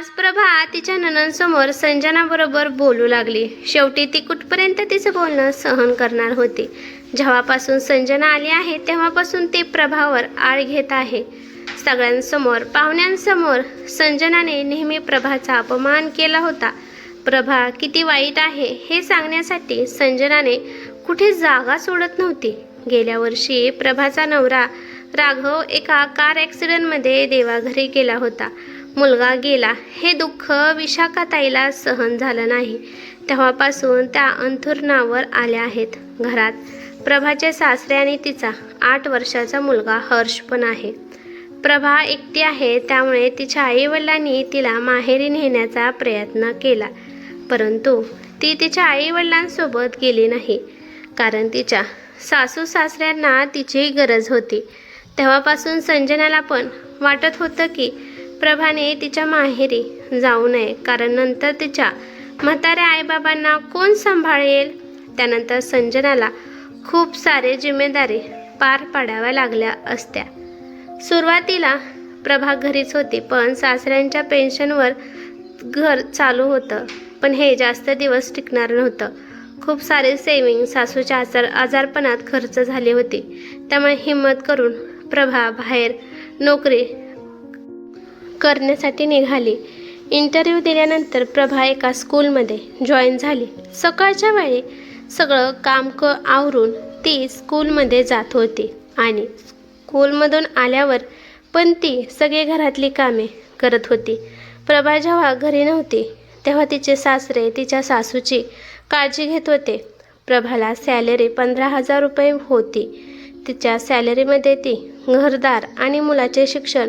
आज प्रभा तिच्या ननंदसमोर संजनाबरोबर बोलू लागली. शेवटी ती कुठपर्यंत तिचं बोलणं सहन करणार होती. जेव्हापासून संजना आली आहे तेव्हापासून ती प्रभावर आळ घेत आहे. सगळ्यांसमोर, पाहुण्यांसमोर संजनाने नेहमी प्रभाचा अपमान केला होता. प्रभा किती वाईट आहे हे सांगण्यासाठी संजनाने कुठे जागा सोडत नव्हती. गेल्या वर्षी प्रभाचा नवरा राघव एका कार ॲक्सिडेंटमध्ये देवाघरी गेला होता. मुलगा गेला हे दुःख विशाखाताईला सहन झालं नाही. तेव्हापासून त्या अंथरुणावर आल्या आहेत. घरात प्रभाचे सासरे आणि तिचा 8 वर्षाचा मुलगा हर्ष पण आहे. प्रभा एकटी आहे, त्यामुळे तिच्या आईवडिलांनी तिला माहेरी नेण्याचा प्रयत्न केला, परंतु ती तिच्या आईवडिलांसोबत गेली नाही, कारण तिच्या सासू सासऱ्यांना तिची गरज होती. तेव्हापासून संजनाला पण वाटत होतं की प्रभाने तिच्या माहेरी जाऊ नये, कारण नंतर तिच्या म्हाताऱ्या आईबाबांना कोण सांभाळेल. त्यानंतर संजनाला खूप सारे जिम्मेदारी पार पाडाव्या लागल्या असत्या. सुरुवातीला प्रभा घरीच होती, पण सासऱ्यांच्या पेन्शनवर घर चालू होतं. पण हे जास्त दिवस टिकणार नव्हतं. खूप सारे सेविंग सासूच्या आजारपणात खर्च झाली होती. त्यामुळे हिंमत करून प्रभा बाहेर नोकरी करण्यासाठी निघाली. इंटरव्ह्यू दिल्यानंतर प्रभा एका स्कूलमध्ये जॉईन झाली. सकाळच्या वेळी सगळं काम आवरून ती स्कूलमध्ये जात होती आणि स्कूलमधून आल्यावर पण ती सगळी घरातली कामे करत होती. प्रभा जेव्हा घरी नव्हती तेव्हा तिचे सासरे तिच्या सासूची काळजी घेत होते. प्रभाला सॅलरी 15,000 रुपये होती. तिच्या सॅलरीमध्ये ती घरदार आणि मुलाचे शिक्षण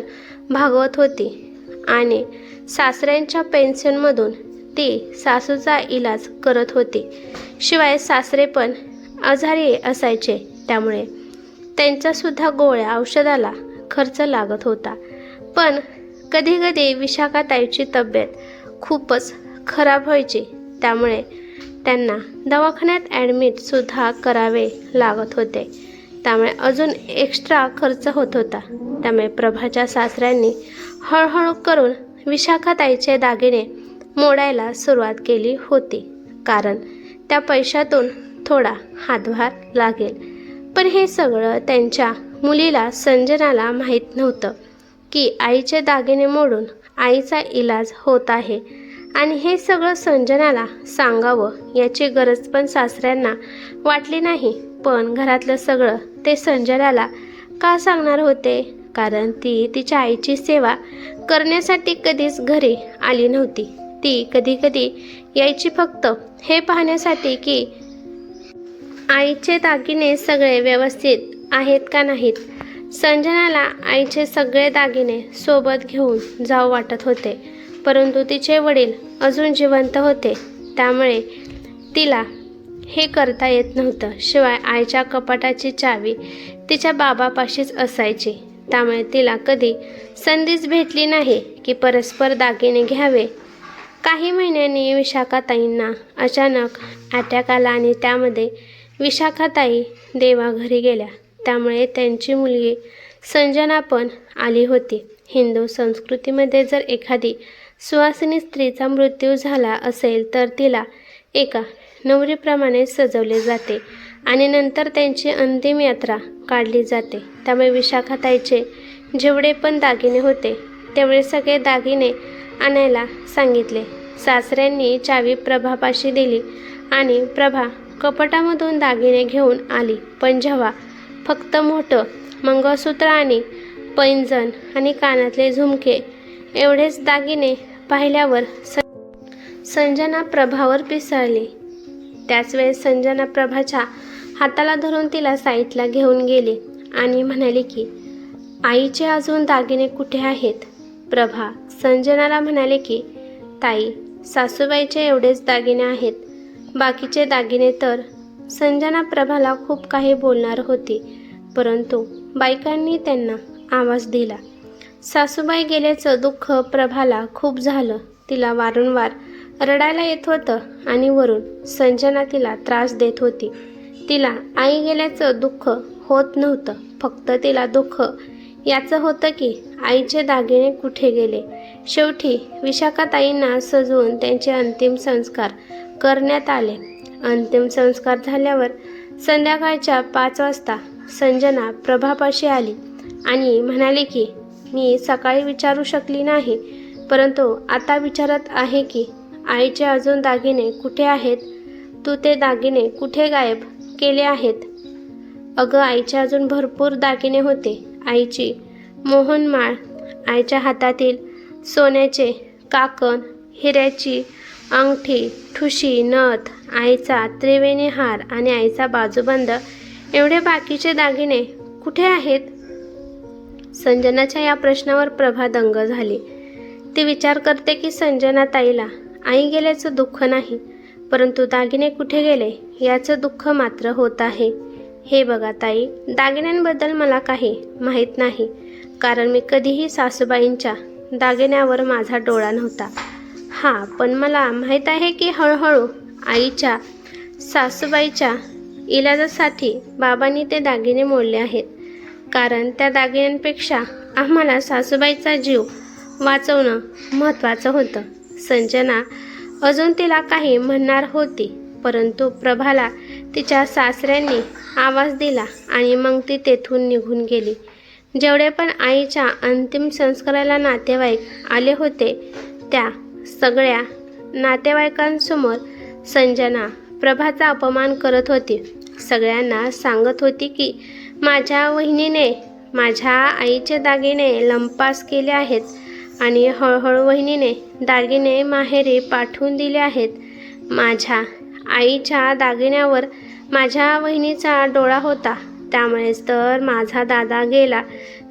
भागवत होती आणि सासऱ्यांच्या पेन्शनमधून ती सासूचा इलाज करत होती. शिवाय सासरे पण आजारी असायचे, त्यामुळे त्यांच्यासुद्धा गोळ्या औषधाला खर्च लागत होता. पण कधीकधी विशाखाताईची तब्येत खूपच खराब व्हायची, त्यामुळे त्यांना दवाखान्यात ॲडमिटसुद्धा करावे लागत होते. त्यामुळे अजून एक्स्ट्रा खर्च होत होता. त्यामुळे प्रभाच्या सासऱ्यांनी हळूहळू करून विशाखाताईचे दागिने मोडायला सुरुवात केली होती, कारण त्या पैशातून थोडा हातभार लागेल. पण हे सगळं त्यांच्या मुलीला संजनाला माहीत नव्हतं की आईचे दागिने मोडून आईचा इलाज होत आहे, आणि हे सगळं संजनाला सांगावं याची गरज पण सासऱ्यांना वाटली नाही. पण घरातलं सगळं ते संजनाला का सांगणार होते, कारण ती तिच्या आईची सेवा करण्यासाठी कधीच घरी आली नव्हती. ती कधी यायची फक्त हे पाहण्यासाठी की आईचे दागिने सगळे व्यवस्थित आहेत का नाहीत. संजनाला आईचे सगळे दागिने सोबत घेऊन जावं वाटत होते, परंतु तिचे वडील अजून जिवंत होते, त्यामुळे तिला हे करता येत नव्हतं. शिवाय आईच्या कपाटाची चावी तिच्या बाबापाशीच असायची, त्यामुळे तिला कधी संधीच भेटली नाही की परस्पर दागिने घ्यावे. काही महिन्यांनी विशाखाताईंना अचानक अटॅक आला आणि त्यामध्ये विशाखाताई देवाघरी गेल्या. त्यामुळे त्यांची मुलगी संजना पण आली होती. हिंदू संस्कृतीमध्ये जर एखादी सुवासिनी स्त्रीचा मृत्यू झाला असेल तर तिला एका नवरीप्रमाणे सजवले जाते आणि नंतर त्यांची अंतिम यात्रा काढली जाते. त्यामुळे विशाखाताईचे जेवढे पण दागिने होते तेवढे सगळे दागिने आणायला सांगितले. सासऱ्यांनी चावी प्रभापाशी दिली आणि प्रभा कपाटामधून दागिने घेऊन आली. पण जेव्हा फक्त मोठं मंगळसूत्र आणि पैंजण आणि कानातले झुमके एवढेच दागिने पाहिल्यावर संजना प्रभावर पिसाळली. त्याच वेळेस संजना प्रभाच्या हाताला धरून तिला साईडला घेऊन गेली आणि म्हणाली की आईचे अजून दागिने कुठे आहेत. प्रभा संजनाला म्हणाले की ताई, सासूबाईचे एवढेच दागिने आहेत, बाकीचे दागिने तर. संजना प्रभाला खूप काही बोलणार होती, परंतु बायकांनी त्यांना आवाज दिला. सासूबाई गेल्याचं दुःख प्रभाला खूप झालं. तिला वारंवार रडायला येत होतं आणि वरून संजना तिला त्रास देत होती. तिला आई गेल्याचं दुःख होत नव्हतं, फक्त तिला दुःख याचं होतं की आईचे दागिने कुठे गेले. शेवटी विशाखाताईंना सजवून त्यांचे अंतिम संस्कार करण्यात आले. अंतिम संस्कार झाल्यावर संध्याकाळच्या 5 वाजता संजना प्रभापाशी आली आणि म्हणाली की मी सकाळी विचारू शकली नाही, परंतु आता विचारत आहे की आईचे अजून दागिने कुठे आहेत? तू ते दागिने कुठे गायब केले आहेत? अगं, आईचे अजून भरपूर दागिने होते. आईची मोहनमाळ, आईच्या हातातील सोन्याचे काकण, हिऱ्याची अंगठी, ठुशी, नथ, आईचा त्रिवेणी हार आणि आईचा बाजूबंद, एवढे बाकीचे दागिने कुठे आहेत? संजनाच्या या प्रश्नावर प्रभा दंग झाली. ती विचार करते की संजना ताईला आई गेल्याचं दुःख नाही, परंतु दागिने कुठे गेले याचं दुःख मात्र होत आहे. हे बघा ताई, दागिन्यांबद्दल मला काही माहीत नाही, कारण मी कधीही सासूबाईंच्या दागिन्यावर माझा डोळा नव्हता. हां, पण मला माहीत आहे की हळूहळू आईच्या सासूबाईच्या इलाजासाठी बाबांनी ते दागिने मोडले आहेत, कारण त्या दागिन्यांपेक्षा आम्हाला सासूबाईचा जीव वाचवणं महत्त्वाचं होतं. संजना अजून तिला काही म्हणणार होती, परंतु प्रभाला तिच्या सासऱ्यांनी आवाज दिला आणि मग ती तेथून निघून गेली. जेवढे पण आईच्या अंतिम संस्काराला नातेवाईक आले होते, त्या सगळ्या नातेवाईकांसमोर संजना प्रभाचा अपमान करत होती. सगळ्यांना सांगत होती की माझ्या वहिनीने माझ्या आईचे दागिने लंपास केले आहेत आणि हळूहळू वहिनीने दागिने माहेरी पाठवून दिले आहेत. माझ्या आईच्या दागिन्यावर माझ्या वहिनीचा डोळा होता, त्यामुळेच तर माझा दादा गेला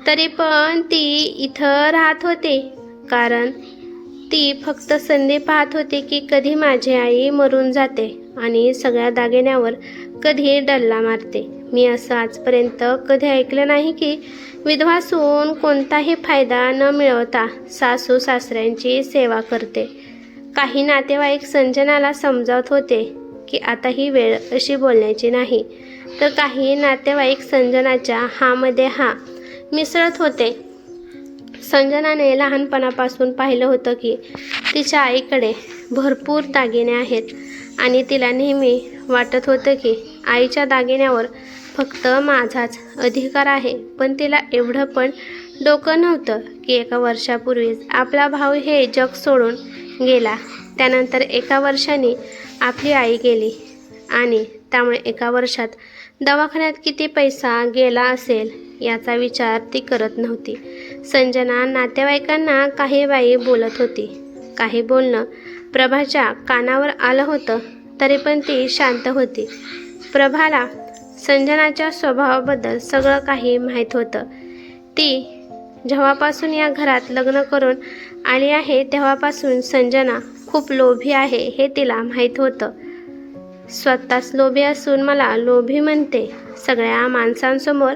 तरी पण ती इथं राहत होती, कारण ती फक्त संधी पाहत होती की कधी माझी आई मरून जाते आणि सगळ्या दागिन्यावर कधी डल्ला मारते. मी असं आजपर्यंत कधी ऐकलं नाही की विधवा सून कोणताही फायदा न मिळवता सासू सासऱ्यांची सेवा करते. काही नातेवाईक संजनाला समजावत होते की आता ही वेळ अशी बोलण्याची नाही, तर काही नातेवाईक संजनाच्या हामध्ये हा मिसळत होते. संजनाने लहानपणापासून पाहिलं होतं की तिच्या आईकडे भरपूर दागिने आहेत आणि तिला नेहमी वाटत होतं की आईच्या दागिन्यावर फक्त माझाच अधिकार आहे. पण तिला एवढं पण डोकं नव्हतं की एका वर्षापूर्वीच आपला भाऊ हे जग सोडून गेला. त्यानंतर एका वर्षाने आपली आई गेली आणि त्यामुळे एका वर्षात दवाखान्यात किती पैसा गेला असेल याचा विचार ती करत नव्हती. संजना नातेवाईकांना काही बाई बोलत होती. काही बोलणं प्रभाच्या कानावर आलं होतं, तरी पण ती शांत होती. प्रभाला संजनाच्या स्वभावाबद्दल सगळं काही माहीत होतं. ती जेव्हापासून या घरात लग्न करून आली आहे तेव्हापासून संजना खूप लोभी आहे हे तिला माहीत होतं. स्वतःच लोभी असून मला लोभी म्हणते, सगळ्या माणसांसमोर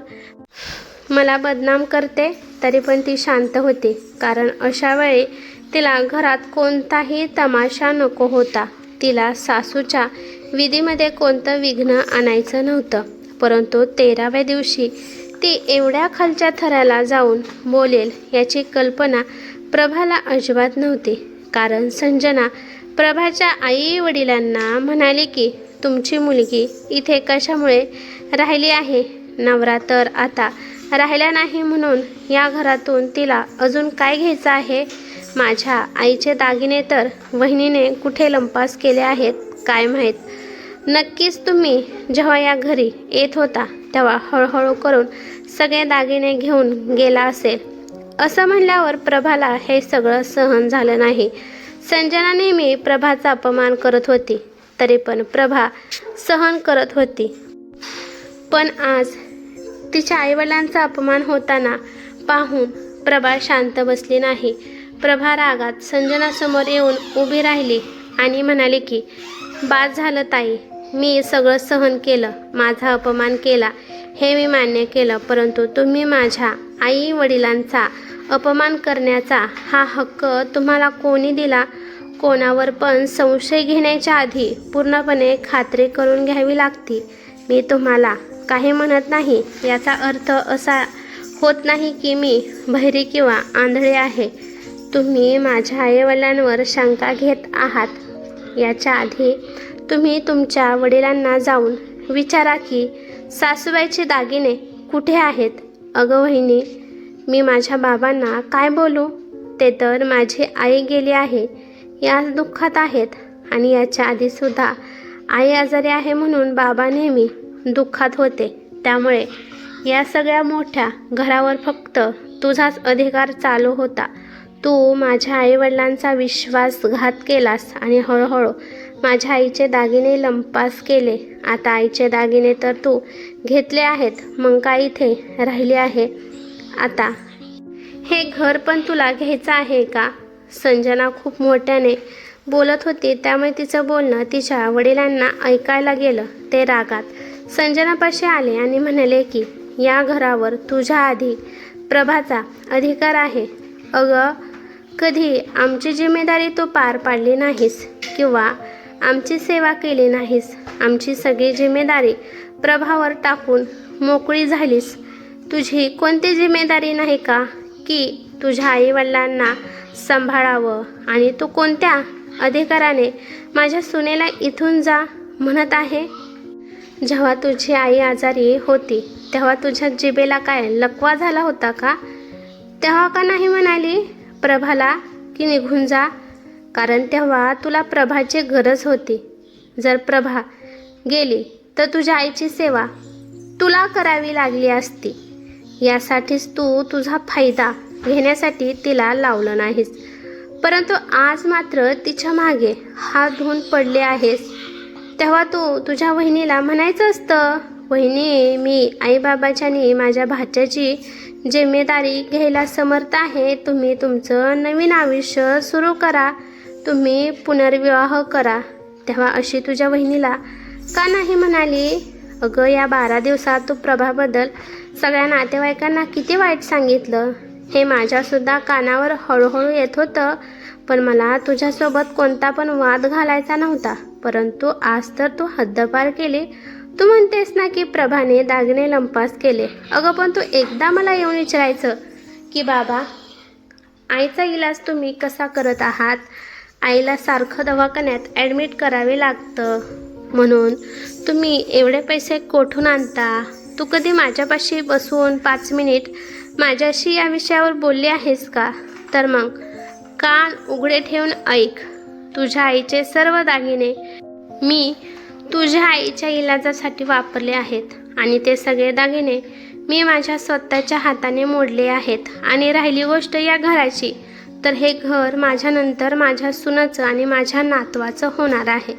मला बदनाम करते, तरी पण ती शांत होती, कारण अशा वेळी तिला घरात कोणताही तमाशा नको होता. तिला सासूच्या विधीमध्ये कोणतं विघ्न आणायचं नव्हतं. परंतु 13व्या दिवशी ती एवढ्या खालच्या थराला जाऊन बोलेल याची कल्पना प्रभाला अजिबात नव्हती. कारण संजना प्रभाच्या आई वडिलांना म्हणाली की तुमची मुलगी इथे कशामुळे राहिली आहे? नवरा तर आता राहिला नाही म्हणून या घरातून तिला अजून काय घ्यायचं आहे? माझ्या आईचे दागिने तर वहिनीने कुठे लंपास केले आहेत काय माहीत. नक्कीच तुम्ही जेव्हा या घरी येत होता तेव्हा हळूहळू करून सगळे दागिने घेऊन गेला असेल. असं म्हणल्यावर प्रभाला हे सगळं सहन झालं नाही. संजना नेहमी प्रभाचा अपमान करत होती, तरी पण प्रभा सहन करत होती. पण आज तिच्या आईवडिलांचा अपमान होताना पाहून प्रभा शांत बसली नाही. प्रभा रागात संजनासमोर येऊन उभी राहिली आणि म्हणाली की बाद झालं ताई, मी सगळं सहन केलं, माझा अपमान केला हे मी मान्य केलं, परंतु तुम्ही माझ्या आई वडिलांचा अपमान करण्याचा हा हक्क तुम्हाला कोणी दिला? कोणावर पण संशय घेण्याच्या आधी पूर्णपणे खात्री करून घ्यावी लागते. मी तुम्हाला काही म्हणत नाही याचा अर्थ असा होत नाही की मी बहिरी किंवा आंधळी आहे. तुम्ही माझ्या आईवडिलांवर शंका घेत आहात याच्या आधी तुम्ही तुमच्या वडिलांना जाऊन विचारा की सासूबाईचे दागिने कुठे आहेत. अगं वहिनी, मी माझ्या बाबांना काय बोलू? ते तर माझी आई गेली आहे या दुःखात आहेत आणि याच्या आधीसुद्धा आई आजारी आहे म्हणून बाबा नेहमी दुःखात होते. त्यामुळे या सगळ्या मोठ्या घरावर फक्त तुझाच अधिकार चालू होता. तू माझ्या आईवडिलांचा विश्वासघात केलास आणि हळूहळू माझ्या आईचे दागिने लंपास केले. आता आईचे दागिने तर तू घेतले आहेत, मग काय इथे राहिले आहे? आता हे घर पण तुला घ्यायचं आहे का? संजना खूप मोठ्याने बोलत होती, त्यामुळे तिचं बोलणं तिच्या वडिलांना ऐकायला गेलं. ते रागात संजनापाशी आले आणि म्हणाले की या घरावर तुझ्या आधी प्रभाचा अधिकार आहे. अगं, कधी आमची जिम्मेदारी तू पार पाडली नाहीस किंवा आमची सेवा केली नाहीस. आमची सगळी जिम्मेदारी प्रभावर टाकून मोकळी झालीस. तुझी कोणती जिम्मेदारी नाही का की तुझ्या आईवडिलांना सांभाळावं? आणि तू कोणत्या अधिकाराने माझ्या सुनेला इथून जा म्हणत आहे? जेव्हा तुझी आई आजारी होती तेव्हा तुझ्या जिभेला काय लकवा झाला होता का? तेव्हा का नाही म्हणाली प्रभाला की निघून जा? कारण तेव्हा तुला प्रभाची गरज होती. जर प्रभा गेली तर तुझ्या आईची सेवा तुला करावी लागली असती. यासाठीच तू तुझा फायदा घेण्यासाठी तिला लावलं नाहीस, परंतु आज मात्र तिच्या मागे हात धुवून पडले आहेस. तेव्हा तू तुझ्या वहिनीला म्हणायचं असतं, वहिनी, मी आईबाबाच्यानी माझ्या भाच्याची जिम्मेदारी घ्यायला समर्थ आहे. तुम्ही तुमचं नवीन आयुष्य सुरू करा, तुम्ही पुनर्विवाह करा. तेव्हा अशी तुझ्या वहिनीला का नाही म्हणाली? अगं, या 12 दिवसात तू प्रभाबद्दल सगळ्या नातेवाईकांना किती वाईट सांगितलं हे माझ्यासुद्धा कानावर हळूहळू येत होतं. पण मला तुझ्यासोबत कोणता पण वाद घालायचा नव्हता, परंतु आज तर तू हद्दपार केली. तू म्हणतेस ना की प्रभाने दागिने लंपास केले. अगं, पण तू एकदा मला येऊन विचारायचं की बाबा, आईचा इलाज तुम्ही कसा करत आहात? आईला सारखं दवाखान्यात ॲडमिट करावे लागतं, म्हणून तुम्ही एवढे पैसे कोठून आणता? तू कधी माझ्यापाशी बसून 5 मिनिट माझ्याशी या विषयावर बोलली आहेस का? तर मग कान उघडे ठेवून ऐक. तुझ्या आईचे सर्व दागिने मी तुझ्या आईच्या इलाजासाठी वापरले आहेत आणि ते सगळे दागिने मी माझ्या स्वतःच्या हाताने मोडले आहेत. आणि राहिली गोष्ट या घराची, तर हे घर माझ्यानंतर माझ्या सुनाचं आणि माझ्या नातवाचं होणार आहे.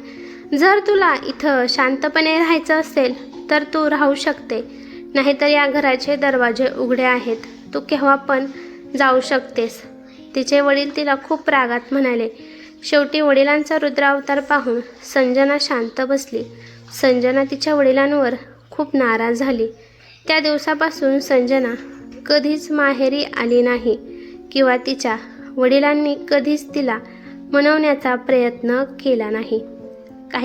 जर तुला इथं शांतपणे राहायचं असेल तर तू राहू शकते, नाहीतर या घराचे दरवाजे उघडे आहेत, तू केव्हा पण जाऊ शकतेस. तिचे वडील तिला खूप रागात म्हणाले. शेवटी वडिलांचा रुद्रावतार पाहून संजना शांत बसली. संजना तिच्या वडिलांवर खूप नाराज झाली. त्या दिवसापासून संजना कधीच माहेरी आली नाही किंवा तिच्या वडिलांनी कधीच तिला मनवण्याचा प्रयत्न केला नाही.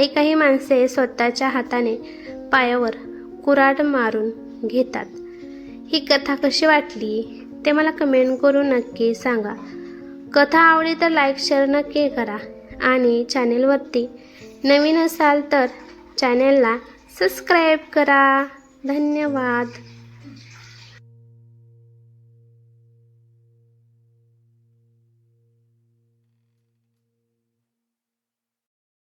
काही माणसे स्वतःच्या हाताने पायावर कुऱ्हाड मारून घेतात. ही कथा कशी वाटली ते मला कमेंट करून नक्की सांगा. कथा आवडली तर लाईक शेअर नक्की करा आणि चॅनेलवरती नवीन असाल तर चॅनेलला सबस्क्राईब करा. धन्यवाद.